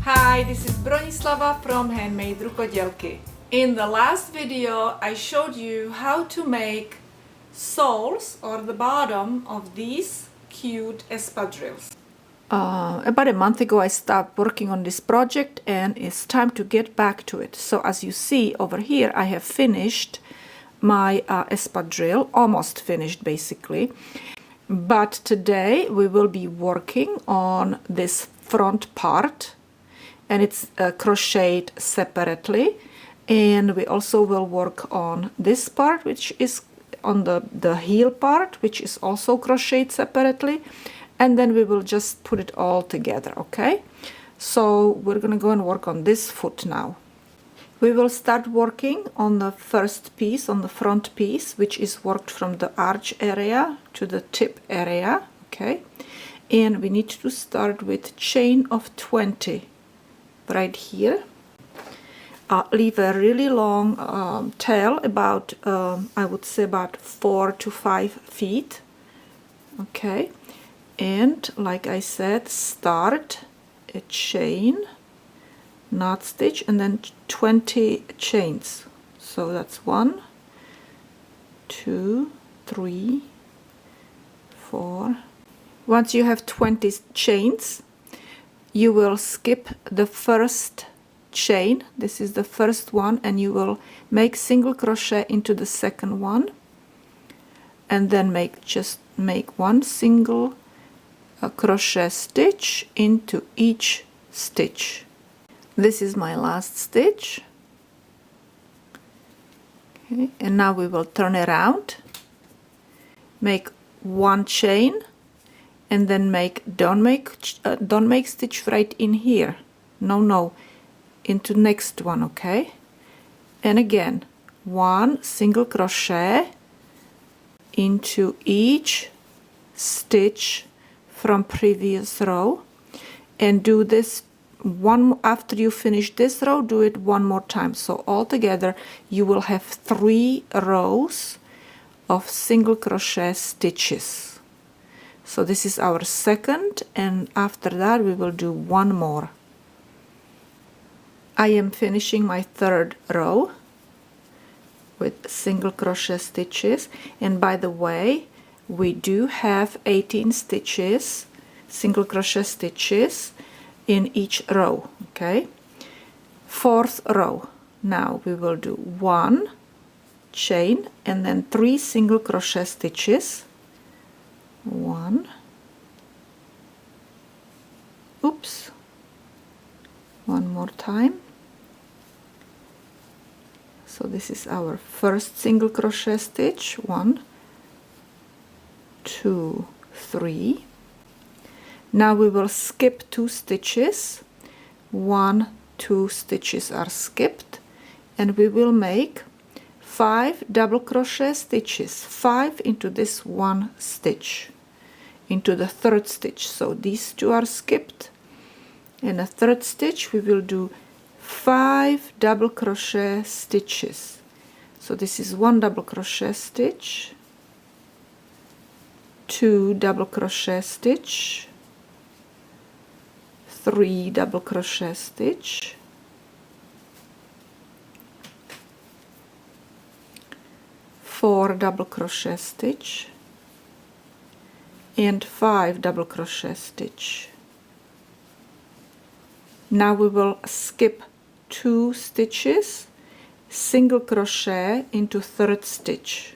Hi, this is Bronislava from HandMadeRukodelky. In the last video I showed you how to make soles or the bottom of these cute espadrilles. About a month ago I started working on this project and it's time to get back to it. So as you see over here I have finished my espadrille, almost finished basically. But today we will be working on this front part, and it's crocheted separately, and we also will work on this part, which is on the heel part, which is also crocheted separately, and then we will just put it all together. Okay, so we're gonna go and work on this foot now. We will start working on the first piece, on the front piece, which is worked from the arch area to the tip area. Okay, and we need to start with chain of 20 right here. Leave a really long tail, about I would say about 4 to 5 feet. Okay, and like I said, start a chain, knot stitch, and then 20 chains. So that's 1, 2, 3, 4. Once you have 20 chains, you will skip the first chain. This is the first one, and you will make single crochet into the second one, and then just make one single crochet stitch into each stitch. This is my last stitch. Okay, and now we will turn around, make one chain, and then don't make stitch right in here. No, into next one. Okay, and again one single crochet into each stitch from previous row, and do this one after you finish this row. Do it one more time, so altogether you will have 3 rows of single crochet stitches. So this is our second, and after that we will do one more. I am finishing my third row with single crochet stitches, and by the way, we do have 18 stitches, single crochet stitches in each row. Okay, 4th row, now we will do 1 chain and then 3 single crochet stitches. 1, oops, one more time. So this is our first single crochet stitch. 1, 2, 3. Now we will skip 2 stitches. 1, 2 stitches are skipped, and we will make 5 double crochet stitches, 5 into this one stitch, into the 3rd stitch. So these 2 are skipped. In a 3rd stitch we will do 5 double crochet stitches. So this is 1 double crochet stitch, 2 double crochet stitch, 3 double crochet stitch, 4 double crochet stitch, and 5 double crochet stitch. Now we will skip 2 stitches, single crochet into 3rd stitch,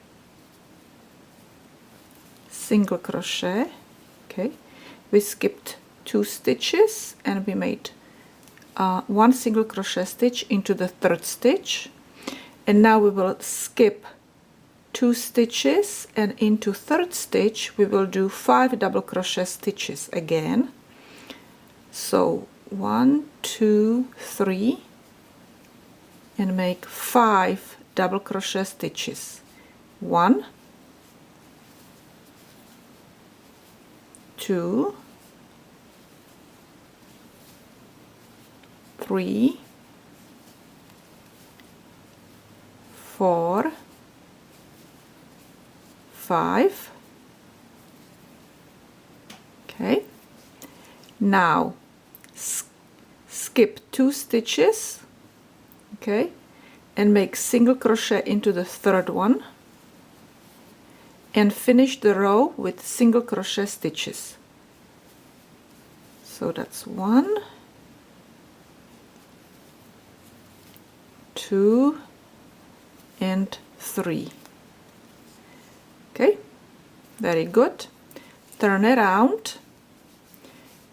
single crochet. Okay, we skipped 2 stitches and we made 1 single crochet stitch into the 3rd stitch, and now we will skip 2 stitches, and into 3rd stitch we will do 5 double crochet stitches again. So 1, 2, 3, and make 5 double crochet stitches. 1, 2, 3, 4, 5. Okay, now skip 2 stitches, okay, and make single crochet into the third one, and finish the row with single crochet stitches. So that's 1, 2, and 3. Okay, very good. Turn around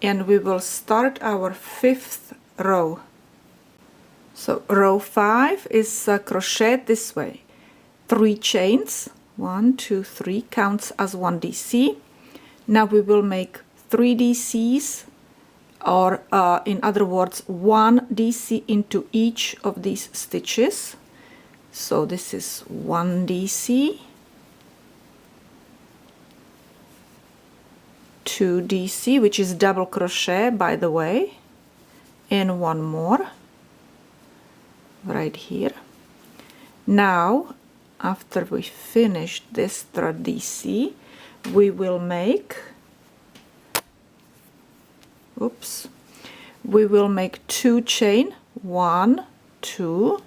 and we will start our 5th row. So row 5 is crochet this way. 3 chains, 1, 2, 3, counts as 1 DC. Now we will make 3 DCs, or in other words 1 DC into each of these stitches. So this is 1 DC, 2 DC, which is double crochet by the way, and 1 more right here. Now after we finish this third DC, we will make, we will make 2 chain, 1, 2,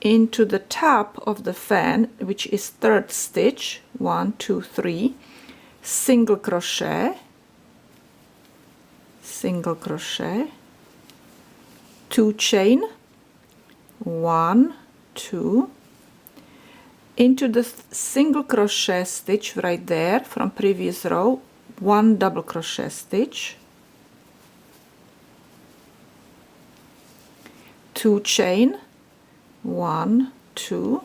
into the top of the fan, which is third stitch, 1, 2, 3, single crochet, single crochet, 2 chain, 1, 2, into the single crochet stitch right there from previous row, 1 double crochet stitch, 2 chain, 1, 2,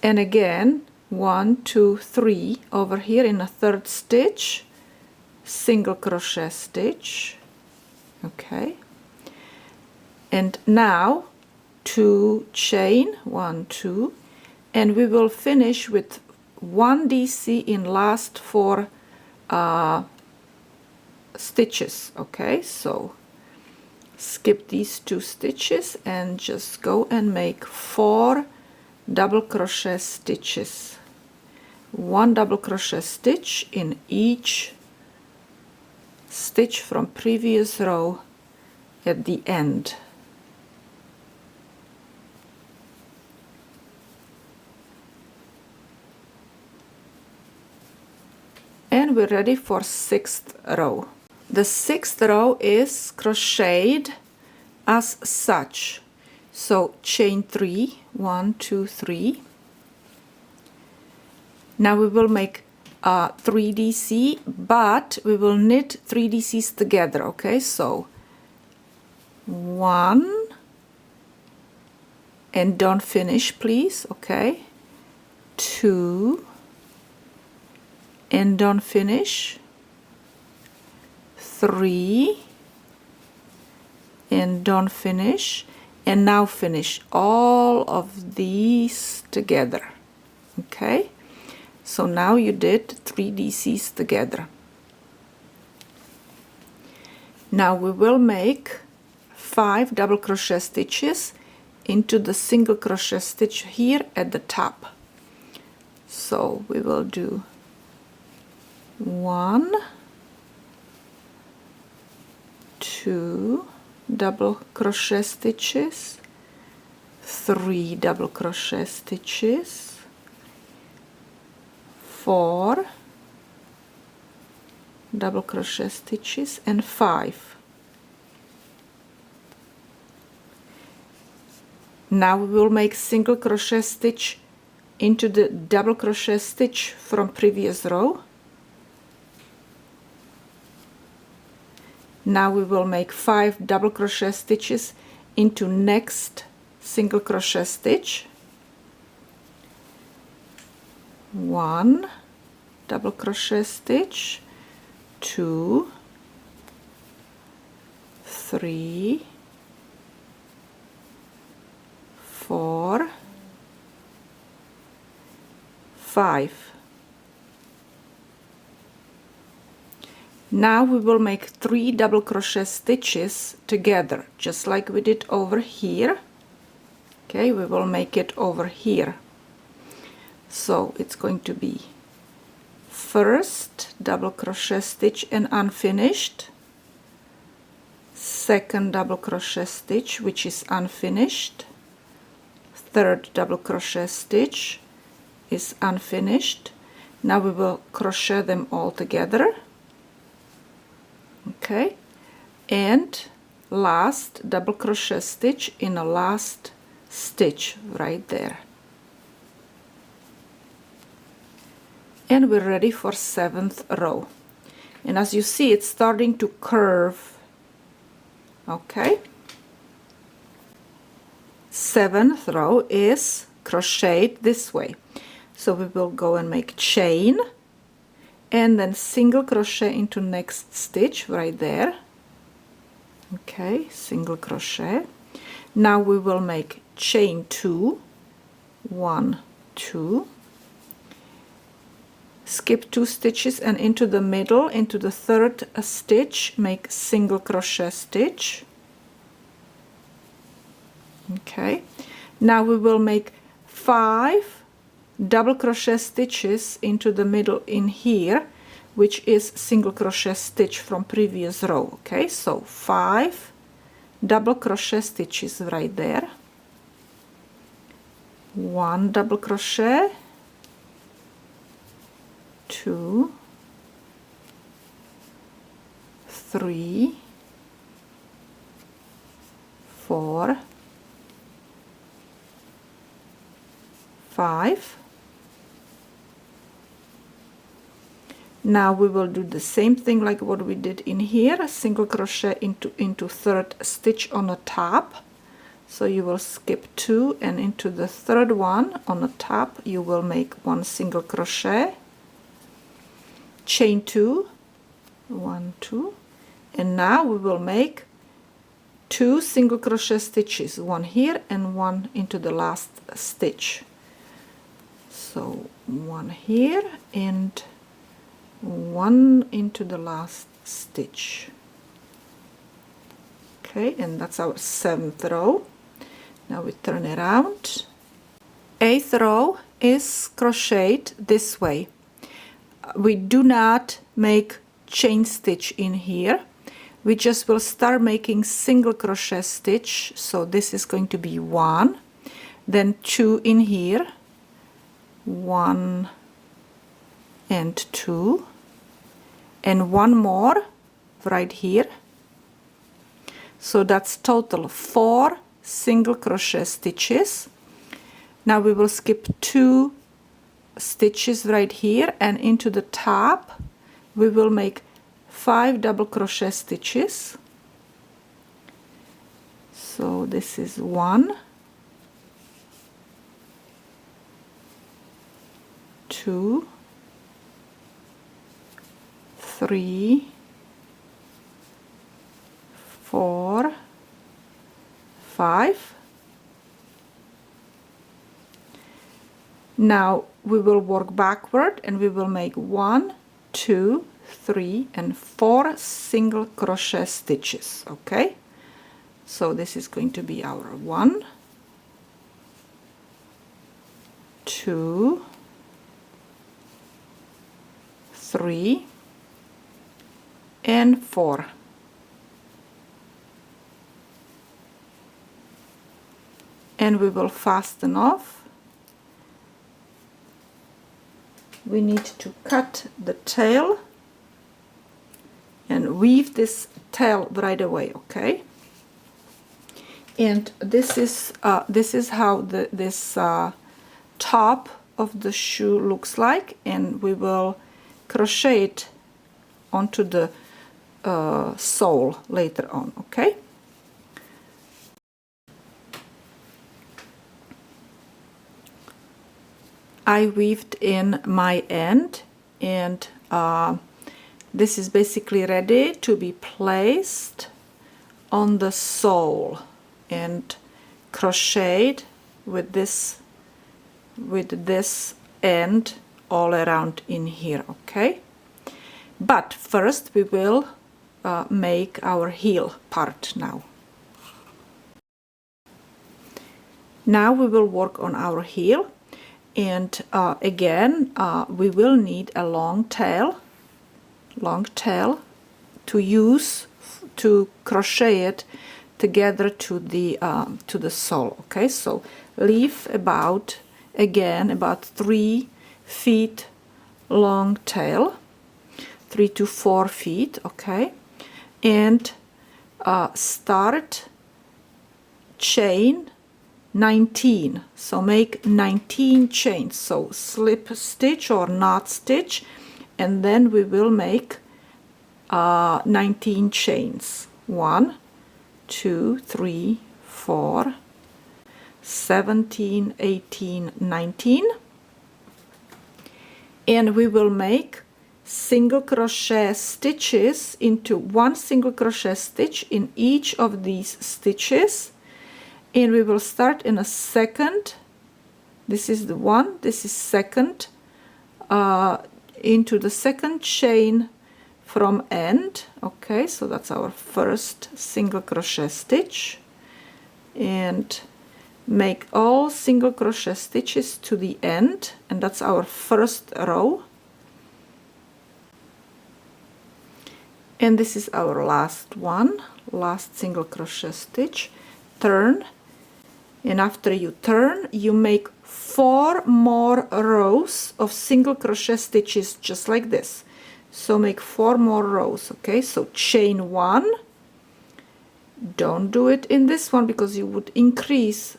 and again 1, 2, 3 over here in a third stitch, single crochet stitch, okay, and now 2 chain, 1, 2, and we will finish with 1 DC in last 4 stitches. Okay, so skip these 2 stitches and just go and make 4 double crochet stitches, 1 double crochet stitch in each stitch from previous row at the end. And we're ready for 6th row. The 6th row is crocheted as such. So chain 3, 1, 2, 3. Now we will make 3 DC, but we will knit 3 DCs together. Okay, so 1, and don't finish please, okay, 2, and don't finish, 3, and don't finish, and now finish all of these together. Okay, so now you did 3 DCs together. Now we will make 5 double crochet stitches into the single crochet stitch here at the top. So we will do 1, 2 double crochet stitches, 3 double crochet stitches, 4 double crochet stitches, and 5. Now we will make single crochet stitch into the double crochet stitch from previous row. Now we will make 5 double crochet stitches into next single crochet stitch, 1 double crochet stitch, 2, 3, 4, 5. Now we will make 3 double crochet stitches together, just like we did over here. Okay, we will make it over here. So it's going to be first double crochet stitch and unfinished, second double crochet stitch which is unfinished, third double crochet stitch is unfinished. Now we will crochet them all together, okay, and last double crochet stitch in a last stitch right there, and we're ready for 7th row. And as you see, it's starting to curve, okay. 7th row is crocheted this way, so we will go and make chain and then single crochet into next stitch right there, okay, single crochet. Now we will make chain 2, 1, 2, skip 2 stitches, and into the middle, into the 3rd stitch, make single crochet stitch, okay. Now we will make 5 double crochet stitches into the middle in here, which is single crochet stitch from previous row, okay. So 5 double crochet stitches right there, 1 double crochet, 2, 3, 4, 5. Now we will do the same thing like what we did in here, a single crochet into 3rd stitch on the top. So you will skip 2, and into the 3rd one on the top you will make 1 single crochet, chain 2, 1, 2, and now we will make 2 single crochet stitches, 1 here and 1 into the last stitch. So 1 here and 1 into the last stitch, okay, and that's our 7th row. Now we turn around. 8th row is crocheted this way. We do not make chain stitch in here, we just will start making single crochet stitch. So this is going to be 1, then 2 in here, 1 and 2, and 1 more right here. So that's total 4 single crochet stitches. Now we will skip 2 stitches right here, and into the top we will make 5 double crochet stitches. So this is 1, 2, 3, 4, 5. Now we will work backward and we will make 1, 2, 3 and 4 single crochet stitches, okay. So this is going to be our 1, 2, 3 and 4. And we will fasten off. We need to cut the tail and weave this tail right away, okay. And this is how this top of the shoe looks like, and we will crochet it onto the sole later on, okay. I weaved in my end, and this is basically ready to be placed on the sole and crocheted with this end all around in here, okay. But first we will make our heel part now. Now we will work on our heel, and again we will need a long tail to use to crochet it together to the sole. Okay, so leave about, again, about 3 feet long tail, 3 to 4 feet. Okay, and start chain 19. So make 19 chains, so slip stitch or knot stitch, and then we will make 19 chains. 1, 2, 3, 4, 17, 18, 19, and we will make single crochet stitches into 1 single crochet stitch in each of these stitches, and we will start in a second. This is the one, this is second, into the second chain from end. Okay, so that's our first single crochet stitch, and make all single crochet stitches to the end, and that's our first row. And this is our last one, last single crochet stitch. Turn, and after you turn, you make 4 more rows of single crochet stitches just like this. So make 4 more rows. Okay, so chain 1. Don't do it in this one because you would increase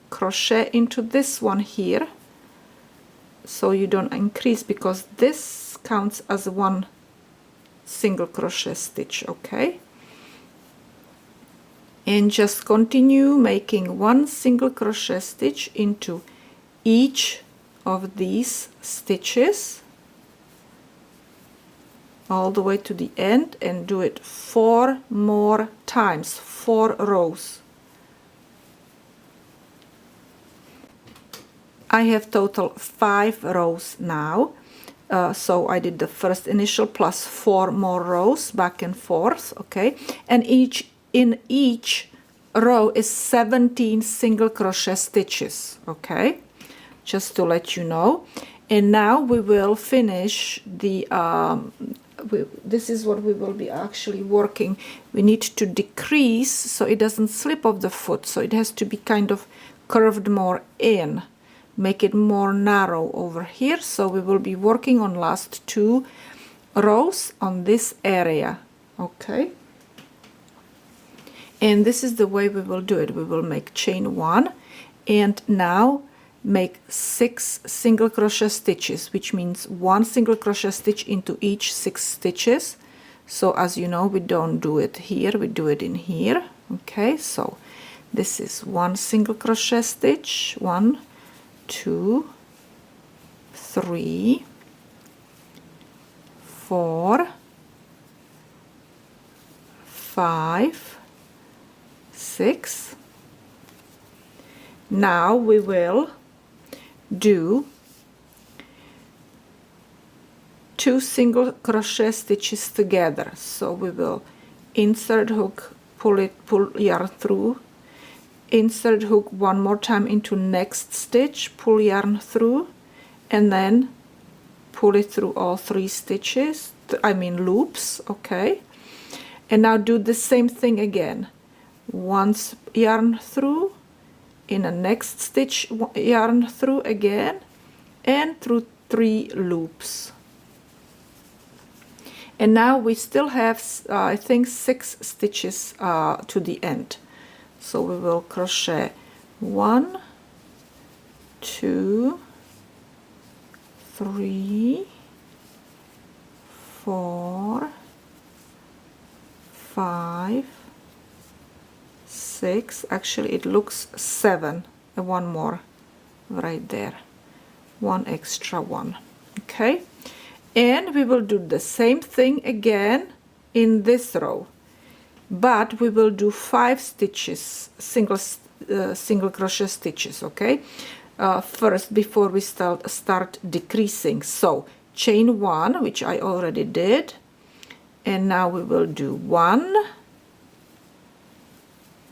crochet into this one here, so you don't increase, because this counts as 1 single crochet stitch. Okay, and just continue making 1 single crochet stitch into each of these stitches all the way to the end, and do it 4 more times, 4 rows. I have total 5 rows now. So I did the first initial plus 4 more rows back and forth. Okay, and in each row is 17 single crochet stitches. Okay, just to let you know. And now we will finish the this is what we will be actually working. We need to decrease so it doesn't slip off the foot, so it has to be kind of curved more in, make it more narrow over here. So we will be working on last 2 rows on this area. Okay, and this is the way we will do it. We will make chain 1, and now make 6 single crochet stitches, which means 1 single crochet stitch into each 6 stitches. So as you know, we don't do it here, we do it in here. Okay, so this is 1 single crochet stitch, 1, 2, 3, 4, 5, 6. Now we will do 2 single crochet stitches together. So we will insert hook, pull yarn through, insert hook one more time into next stitch, pull yarn through, and then pull it through all 3 stitches, loops. Okay, and now do the same thing again. Once yarn through, in a next stitch yarn through again, and through 3 loops. And now we still have I think 6 stitches to the end. So we will crochet 1, 2, 3, 4, 5, 6, actually it looks 7, and 1 more right there, 1 extra one. Okay, and we will do the same thing again in this row, but we will do 5 stitches, single crochet stitches. Okay, first, before we start decreasing. So chain 1, which I already did, and now we will do 1,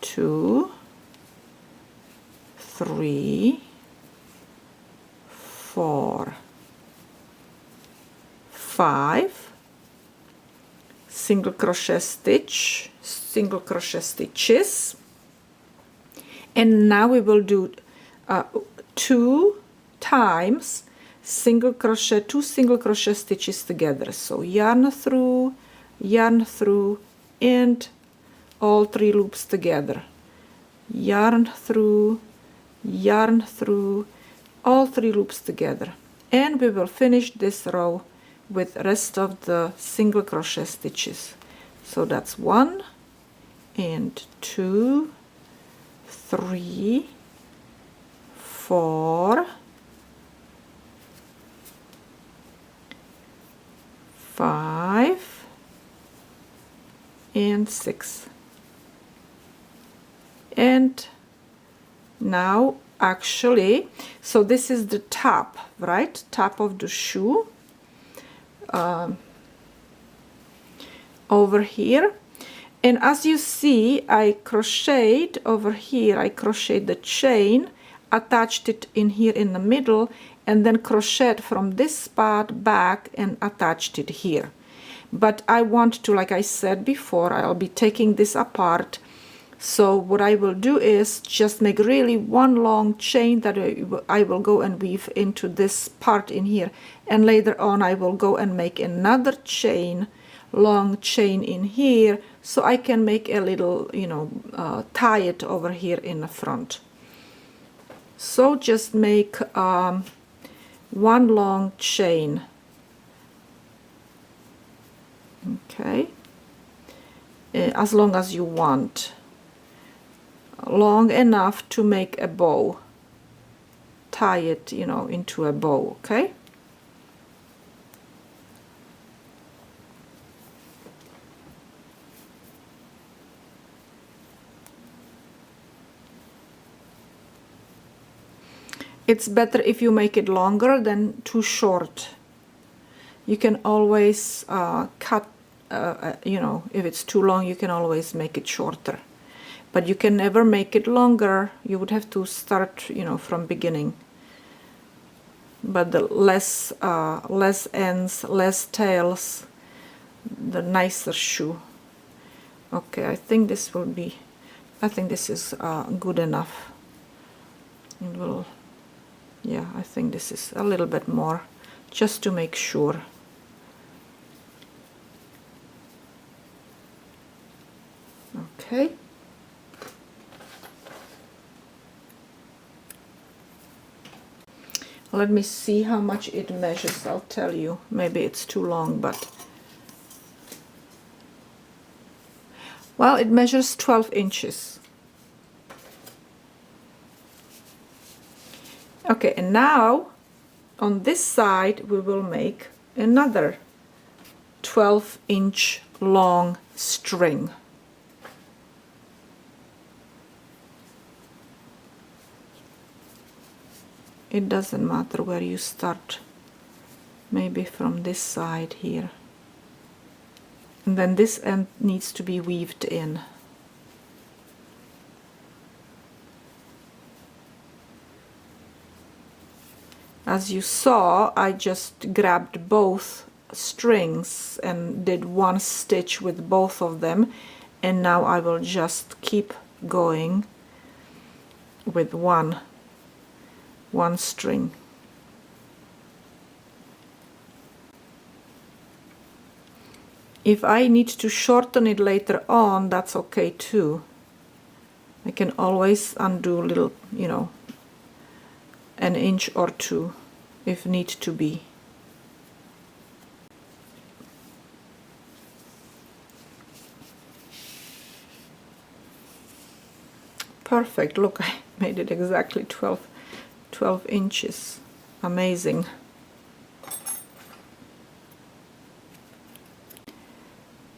2, 3, 4, 5, single crochet stitch, single crochet stitches, and now we will do 2 times single crochet, 2 single crochet stitches together. So yarn through, and all 3 loops together, yarn through, all 3 loops together, and we will finish this row with rest of the single crochet stitches. So that's 1 and 2, 3, 4, 5 and 6. And now actually, so this is the top, right? Top of the shoe over here. And as you see, I crocheted over here, I crocheted the chain, attached it in here in the middle, and then crocheted from this spot back and attached it here. But I want to, like I said before, I'll be taking this apart. So what I will do is just make really one long chain that I will go and weave into this part in here, and later on I will go and make another chain, long chain in here, so I can make a little, you know, tie it over here in the front. So just make one long chain, okay, as long as you want, long enough to make a bow, tie it, you know, into a bow, okay. It's better if you make it longer than too short. You can always cut, you know, if it's too long, you can always make it shorter. But you can never make it longer. You would have to start, you know, from beginning. But the less ends, less tails, the nicer shoe. Okay, I think this will be, I think this is good enough. It will. Yeah, I think this is a little bit more, just to make sure. Okay. Let me see how much it measures. I'll tell you. Maybe it's too long, but... Well, it measures 12 inches. Okay, and now on this side we will make another 12-inch long string. It doesn't matter where you start, maybe from this side here. And then this end needs to be weaved in. As you saw, I just grabbed both strings and did one stitch with both of them, and now I will just keep going with one string. If I need to shorten it later on, that's okay too. I can always undo a little, you know, an inch or two if need to be. Perfect. Look, I made it exactly 12 inches. Amazing.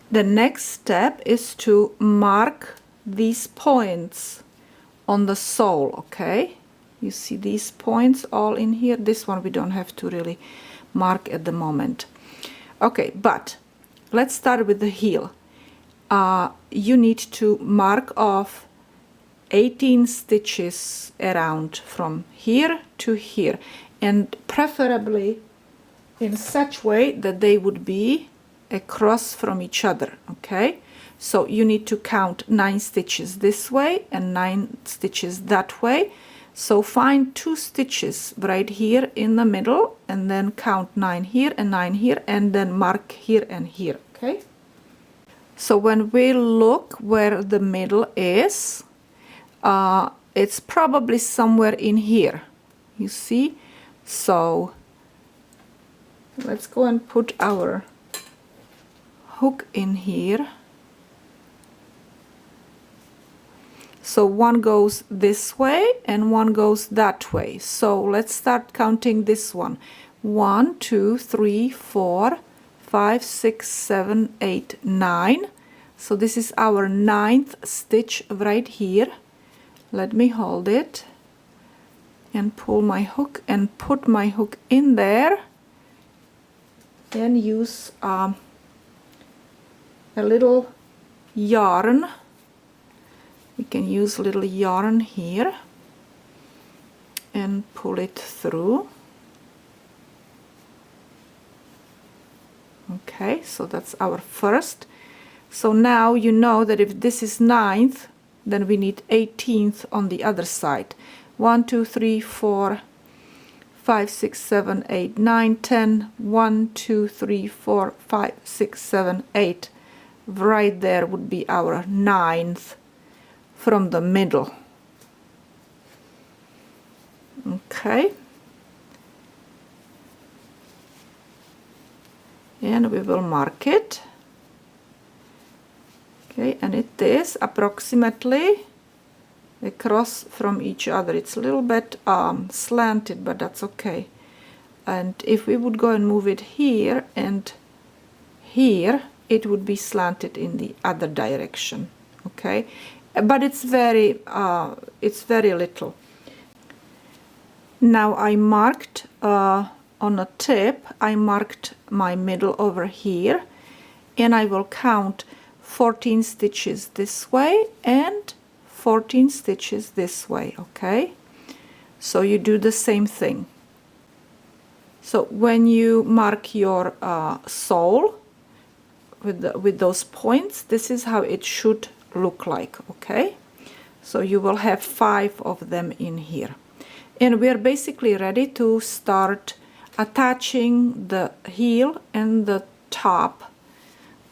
The next step is to mark these points on the sole, okay? You see these points all in here. This one we don't have to really mark at the moment. Okay, but let's start with the heel. You need to mark off 18 stitches around from here to here, and preferably in such way that they would be across from each other. Okay, so you need to count 9 stitches this way and 9 stitches that way. So find 2 stitches right here in the middle and then count 9 here and 9 here and then mark here and here. Okay, so when we look where the middle is, it's probably somewhere in here, you see. So let's go and put our hook in here. So one goes this way and one goes that way. So let's start counting this one. 1, 2, 3, 4, 5, 6, 7, 8, 9. So this is our 9th stitch right here. Let me hold it and pull my hook and put my hook in there and use a little yarn. We can use a little yarn here and pull it through. Okay, so that's our first. So now you know that if this is 9th, then we need 18th on the other side. 1, 2, 3, 4, 5, 6, 7, 8, 9, 10. 1, 2, 3, 4, 5, 6, 7, 8. Right there would be our 9th from the middle. Okay, and we will mark it. Okay, and it is approximately across from each other. It's a little bit slanted, but that's okay. And if we would go and move it here and here, it would be slanted in the other direction. Okay, but it's very little. Now I marked on a tip, I marked my middle over here, and I will count 14 stitches this way and 14 stitches this way. Okay, so you do the same thing. So when you mark your sole with those points, this is how it should look like. Okay, so you will have 5 of them in here, and we are basically ready to start attaching the heel and the top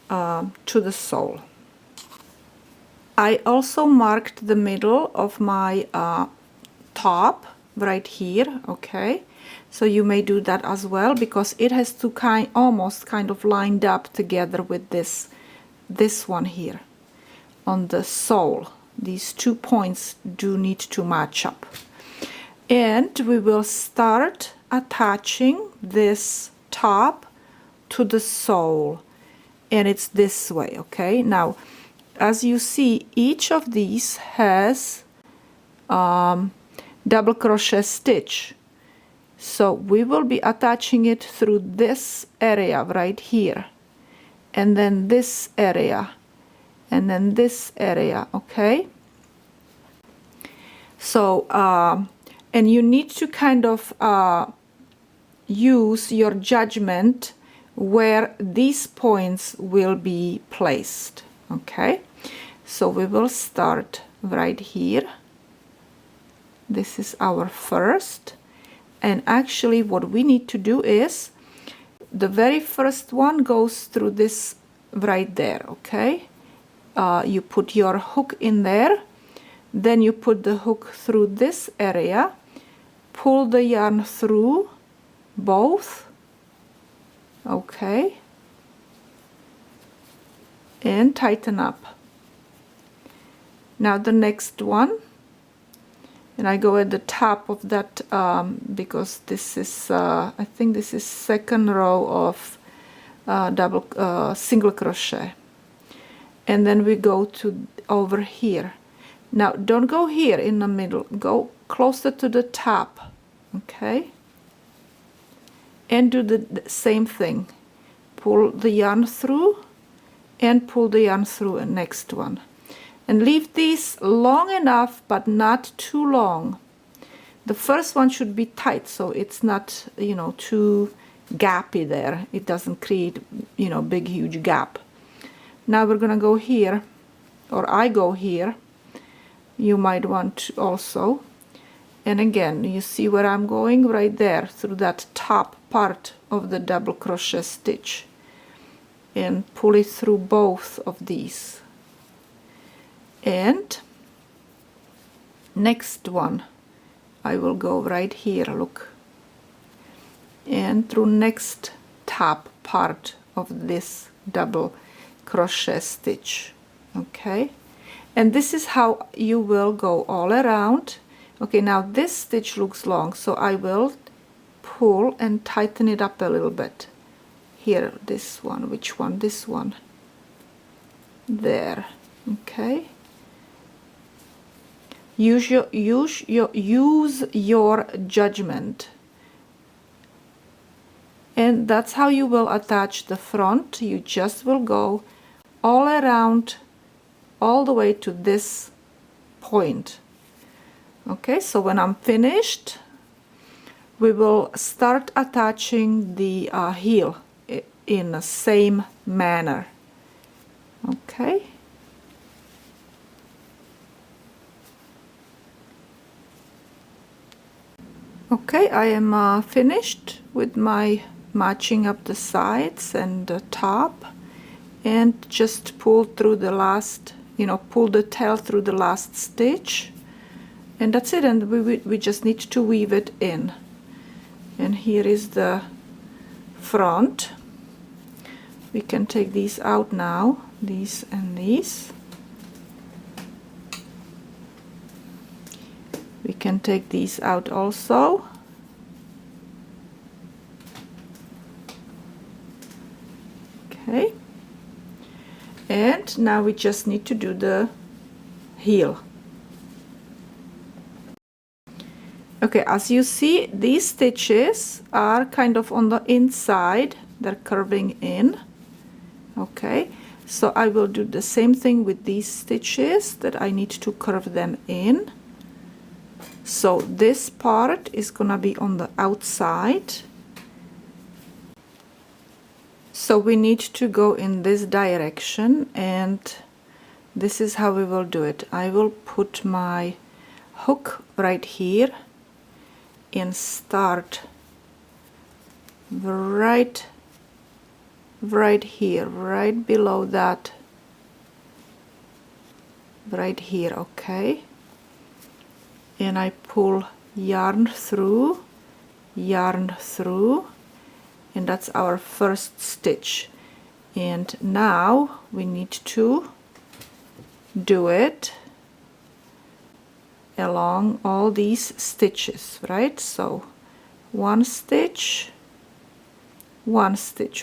to the sole. I also marked the middle of my top right here. Okay, so you may do that as well, because it has to almost kind of lined up together with this one here on the sole. These 2 points do need to match up, and we will start attaching this top to the sole, and it's this way. Okay, now as you see, each of these has double crochet stitch, so we will be attaching it through this area right here, and then this area, and then this area. Okay, so and you need to kind of use your judgment where these points will be placed. Okay, so we will start right here. This is our first, and actually what we need to do is the very first one goes through this right there. Okay, you put your hook in there, then you put the hook through this area, pull the yarn through both. Okay, and tighten up. Now the next one, and I go at the top of that because this is I think this is second row of single crochet, and then we go to over here. Now don't go here in the middle, go closer to the top. Okay, and do the same thing, pull the yarn through and pull the yarn through a next one, and leave these long enough but not too long. The first one should be tight, so it's not, you know, too gappy there. It doesn't create, you know, big huge gap. Now we're gonna go here, or I go here. You might want to also. And again, you see where I'm going? Right there, through that top part of the double crochet stitch. And pull it through both of these. And next one, I will go right here, look. And through next top part of this double crochet stitch. Okay? And this is how you will go all around. Okay, now this stitch looks long, so I will pull and tighten it up a little bit. Here, this one, which one? This one. There, okay. Use your judgment. And that's how you will attach the front. You just will go all around, all the way to this point. Okay, so when I'm finished, we will start attaching the heel in the same manner. Okay. Okay, I am finished with my matching up the sides and the top, and just pull through the last, you know, pull the tail through the last stitch. And that's it, and we just need to weave it in. And here is the front. We can take these out now, these and these. We can take these out also. Okay. And now we just need to do the heel. Okay, as you see, these stitches are kind of on the inside, they're curving in. Okay, so I will do the same thing with these stitches, that I need to curve them in. So this part is gonna be on the outside. So we need to go in this direction, and this is how we will do it. I will put my hook right here and start right here, right below that, right here. Okay, and I pull yarn through, and that's our first stitch. And now we need to do it along all these stitches, right? So one stitch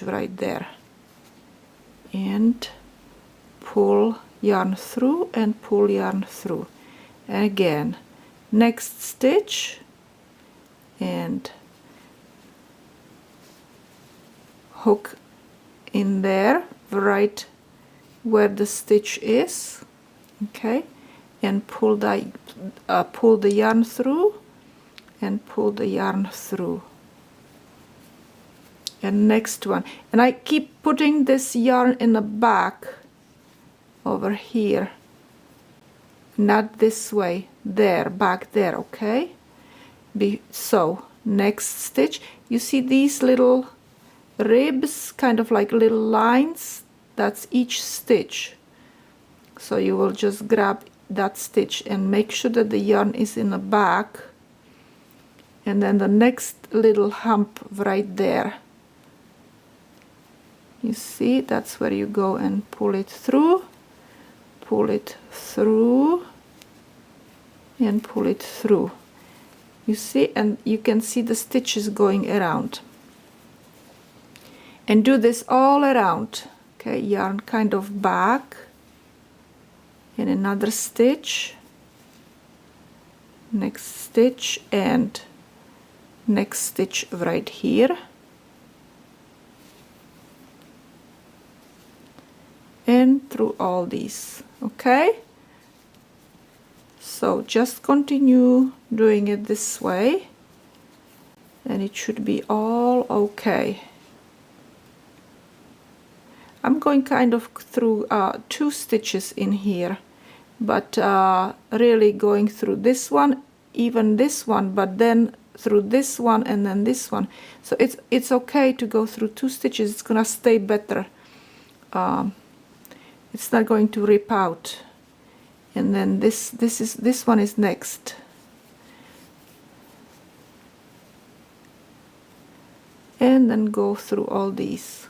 right there, and pull yarn through and pull yarn through. And again, next stitch and hook in there right where the stitch is. Okay, and pull the yarn through and pull the yarn through. And next one, and I keep putting this yarn in the back over here, not this way, there, back there. Okay, so next stitch, you see these little ribs, kind of like little lines, that's each stitch. So you will just grab that stitch and make sure that the yarn is in the back, and then the next little hump right there, you see, that's where you go and pull it through, and pull it through. You see, and you can see the stitches going around. And do this all around. Okay, yarn kind of back, and another stitch, next stitch, and next stitch right here, and through all these. Okay, so just continue doing it this way. then it should be all okay. I'm going kind of through 2 stitches in here, but really going through this one, even this one, but then through this one and then this one. So it's okay to go through 2 stitches. It's gonna stay better. It's not going to rip out. And then this one is next. And then go through all these.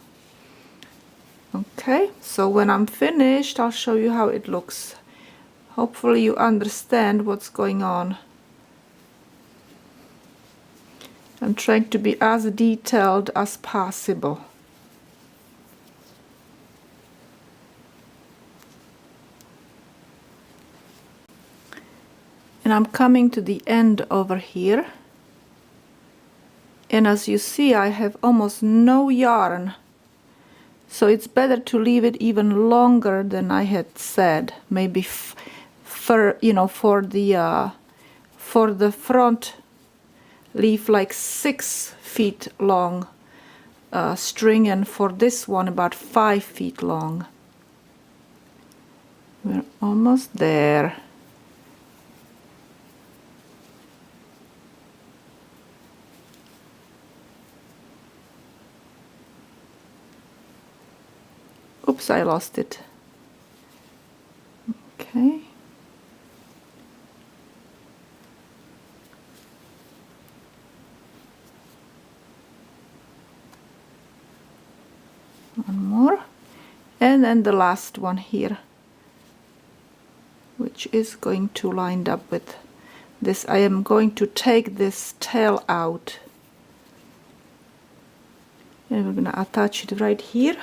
Okay, so when I'm finished, I'll show you how it looks. Hopefully you understand what's going on. I'm trying to be as detailed as possible. And I'm coming to the end over here. And as you see, I have almost no yarn. So it's better to leave it even longer than I had said. Maybe for the front, leave like 6 feet long string, and for this one about 5 feet long. We're almost there. Oops, I lost it. Okay. One more. And then the last one here, which is going to line up with this. I am going to take this tail out. And we're going to attach it right here.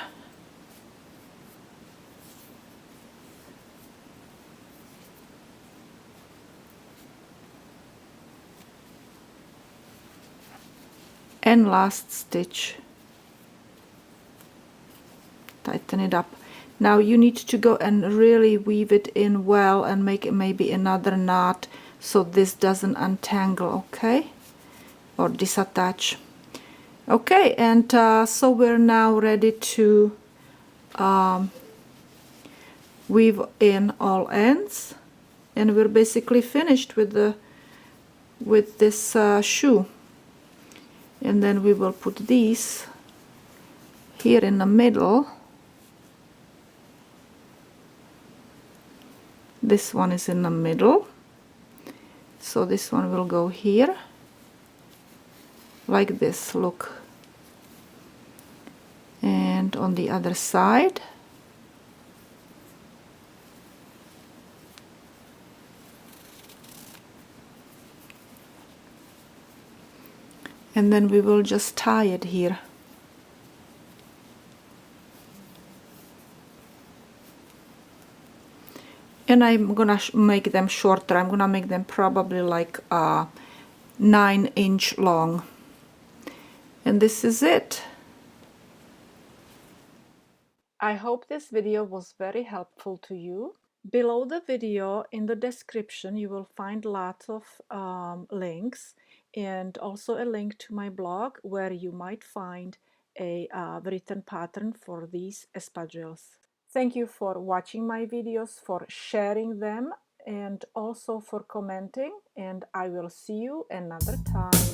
And last stitch, tighten it up. Now you need to go and really weave it in well and make it maybe another knot so this doesn't untangle, okay, or disattach. Okay, and so we're now ready to weave in all ends, and we're basically finished with this shoe. And then we will put these here in the middle. This one is in the middle, so this one will go here like this, look. And on the other side, and then we will just tie it here. And I'm gonna make them shorter. I'm gonna make them probably like 9-inch long. And this is it. I hope this video was very helpful to you. Below the video in the description you will find lots of links, and also a link to my blog where you might find a written pattern for these espadrilles. Thank you for watching my videos, for sharing them, and also for commenting, and I will see you another time.